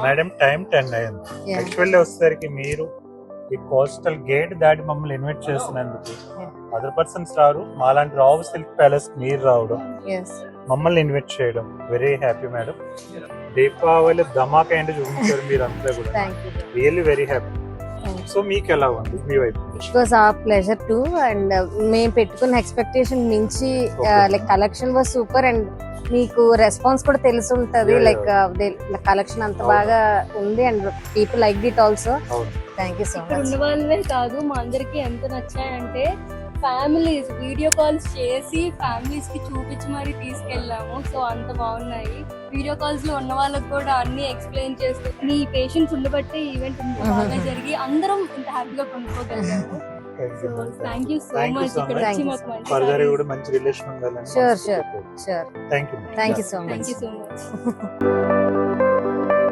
Madam time 10 అయింది. Yeah. Actually వచ్చేసరికి మీరు ఈ కోస్టల్ గేట్ దాటి మమ్మల్ని ఇన్వైట్ చేసినందుకు అదర్ పర్సన్స్ రారు, మాలాంటి రావు సిల్క్ ప్యాలెస్ మీరు రావడం, Yes. మమ్మల్ని ఇన్వైట్ చేయడం వెరీ హ్యాపీ మేడం. దీపావళి ధమాకా ఏంటో చూపించారు మీరు అంతా కూడా, Thank you. Really very happy. So మీకు ఎలా ఉంది మీ వైపు? It was our pleasure too, and మేము పెట్టుకున్న ఎక్స్పెక్టేషన్ మించి like collection was super, and మీకు రెస్పాన్స్ కూడా తెలిసి ఉంటది. Yeah, లైక్ కలెక్షన్ అంత బాగా ఉంది, and people like it also. Thank you so ఇక్కడ మచ్. ఉన్న వాళ్ళే కాదు, మా అందరికి ఎంత నచ్చాయంటే ఫ్యామిలీస్ వీడియో కాల్స్ చేసి ఫ్యామిలీస్ కి చూపించి మరి తీసుకెళ్ళాము. సో అంత బాగున్నాయి. వీడియో కాల్స్ లో ఉన్న వాళ్ళకి కూడా అన్ని ఎక్స్ప్లెయిన్ చేస్తూ మీ పేషెంట్స్ ఉండబట్టే ఈవెంట్ ఇంత బాగా జరిగి అందరం ఇంత హ్యాపీగా కొనుక్కోగలిగాము. So thank you so much. ఇక్కడ వచ్చి మాకు మంచి ఫర్దర్ కూడా మంచి రిలేషన్ ఉండాలని. Sure. Thank you. Thank you so thank much. You so much.